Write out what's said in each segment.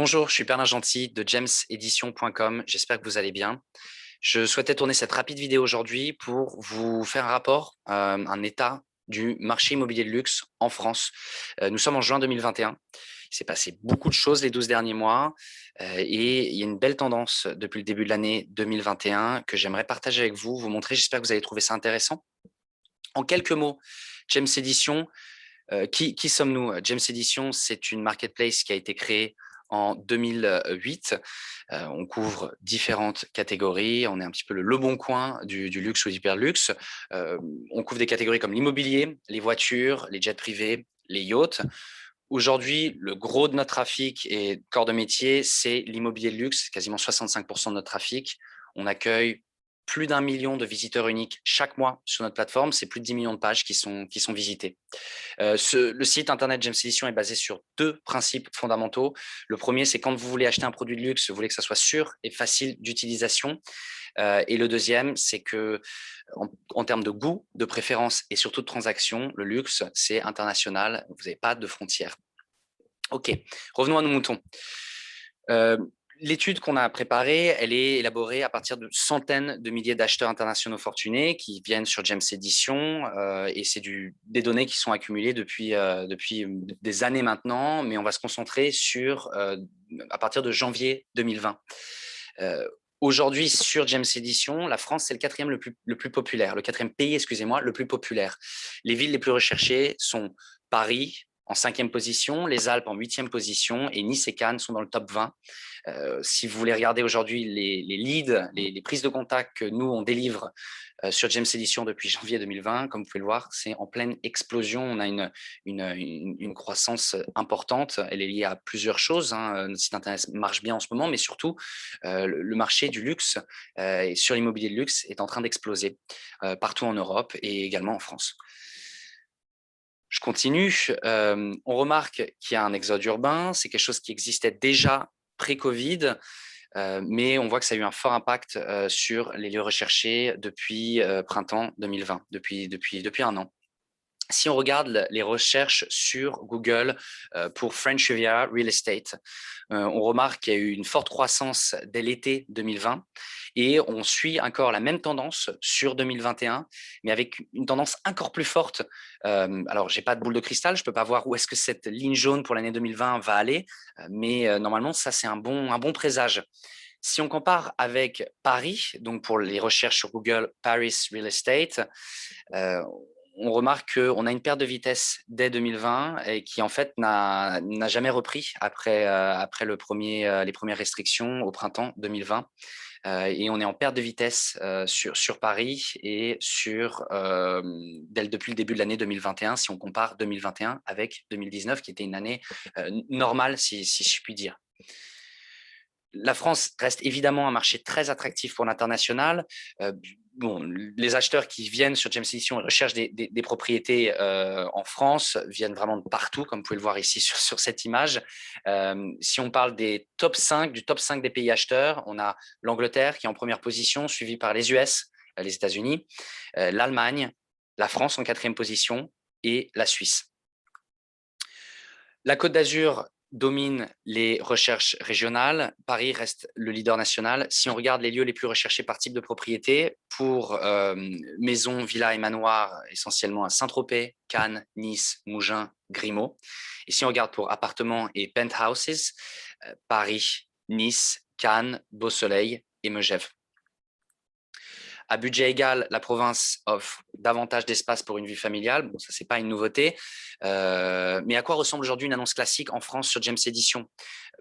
Bonjour, je suis Bernard Gentil de jamesedition.com. J'espère que vous allez bien. Je souhaitais tourner cette rapide vidéo aujourd'hui pour vous faire un rapport, un état du marché immobilier de luxe en France. Nous sommes en juin 2021. Il s'est passé beaucoup de choses les 12 derniers mois et il y a une belle tendance depuis le début de l'année 2021 que j'aimerais partager avec vous, vous montrer. J'espère que vous allez trouver ça intéressant. En quelques mots, James Edition, qui sommes-nous? James Edition, c'est une marketplace qui a été créée en 2008. On couvre différentes catégories. On est un petit peu le bon coin du luxe ou hyper luxe. On couvre des catégories comme l'immobilier, les voitures, les jets privés, les yachts. Aujourd'hui, le gros de notre trafic et corps de métier, c'est l'immobilier de luxe, quasiment 65% de notre trafic. On accueille plus d'1 million de visiteurs uniques chaque mois sur notre plateforme. C'est plus de 10 millions de pages qui sont visitées. Le site internet James Edition est basé sur deux principes fondamentaux. Le premier, c'est quand vous voulez acheter un produit de luxe, vous voulez que ça soit sûr et facile d'utilisation. Et le deuxième, c'est que en termes de goût, de préférence et surtout de transaction, le luxe, c'est international. Vous n'avez pas de frontières. OK, revenons à nos moutons. L'étude qu'on a préparée, elle est élaborée à partir de centaines de milliers d'acheteurs internationaux fortunés qui viennent sur James Edition et c'est des données qui sont accumulées depuis des années maintenant, mais on va se concentrer sur à partir de janvier 2020. Aujourd'hui, sur James Edition, la France, c'est le quatrième le plus populaire, le quatrième pays, excusez-moi, le plus populaire. Les villes les plus recherchées sont Paris, en 5e position, les Alpes en 8e position et Nice et Cannes sont dans le top 20. Si vous voulez regarder aujourd'hui les leads, les prises de contact que nous, on délivre sur James Edition depuis janvier 2020, comme vous pouvez le voir, c'est en pleine explosion. On a une croissance importante. Elle est liée à plusieurs choses. Notre site internet marche bien en ce moment, mais surtout, le marché du luxe et sur l'immobilier de luxe est en train d'exploser partout en Europe et également en France. Je continue. On remarque qu'il y a un exode urbain. C'est quelque chose qui existait déjà pré-Covid, mais on voit que ça a eu un fort impact sur les lieux recherchés depuis printemps 2020, depuis un an. Si on regarde les recherches sur Google pour French Riviera Real Estate, on remarque qu'il y a eu une forte croissance dès l'été 2020 et on suit encore la même tendance sur 2021, mais avec une tendance encore plus forte. Alors, je n'ai pas de boule de cristal, je ne peux pas voir où est-ce que cette ligne jaune pour l'année 2020 va aller, mais normalement, ça, c'est un bon présage. Si on compare avec Paris, donc pour les recherches sur Google Paris Real Estate, on remarque qu'on a une perte de vitesse dès 2020 et qui en fait n'a jamais repris après les premières restrictions au printemps 2020. Et on est en perte de vitesse sur Paris et depuis le début de l'année 2021, si on compare 2021 avec 2019, qui était une année normale, si je puis dire. La France reste évidemment un marché très attractif pour l'international. Les acheteurs qui viennent sur James Edition et recherchent des propriétés en France viennent vraiment de partout, comme vous pouvez le voir ici sur cette image. Si on parle du top 5 des pays acheteurs, on a l'Angleterre qui est en première position, suivi par les US, les États-Unis, l'Allemagne, la France en 4e position et la Suisse. La Côte d'Azur domine les recherches régionales. Paris reste le leader national. Si on regarde les lieux les plus recherchés par type de propriété, pour maisons, villas et manoirs, essentiellement à Saint-Tropez, Cannes, Nice, Mougins, Grimaud. Et si on regarde pour appartements et penthouses, Paris, Nice, Cannes, Beau-Soleil et Megève. À budget égal, la province offre davantage d'espace pour une vie familiale. Bon, ça, c'est pas une nouveauté. Mais à quoi ressemble aujourd'hui une annonce classique en France sur James Edition?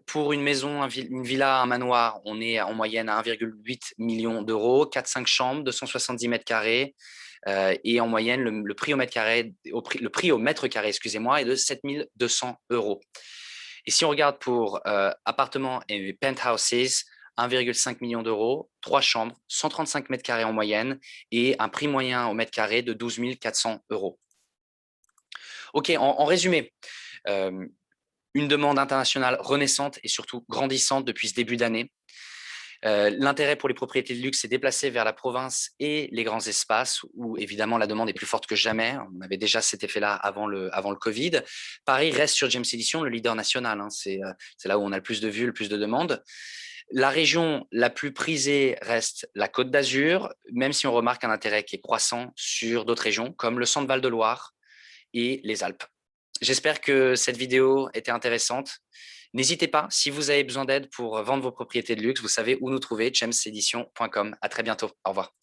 Pour une maison, une villa, un manoir, on est en moyenne à 1,8 million d'euros, 4-5 chambres, 270 mètres carrés. Et en moyenne, le prix au mètre carré, excusez-moi, est de 7 200 euros. Et si on regarde pour appartements et penthouses, 1,5 million d'euros, 3 chambres, 135 mètres carrés en moyenne et un prix moyen au mètre carré de 12 400 euros. OK, en résumé, une demande internationale renaissante et surtout grandissante depuis ce début d'année. L'intérêt pour les propriétés de luxe s'est déplacé vers la province et les grands espaces où évidemment la demande est plus forte que jamais. On avait déjà cet effet-là avant le Covid. Paris reste sur James Edition le leader national. C'est là où on a le plus de vues, le plus de demandes. La région la plus prisée reste la Côte d'Azur, même si on remarque un intérêt qui est croissant sur d'autres régions comme le Centre Val-de-Loire et les Alpes. J'espère que cette vidéo était intéressante. N'hésitez pas, si vous avez besoin d'aide pour vendre vos propriétés de luxe, vous savez où nous trouver, jamesedition.com. À très bientôt. Au revoir.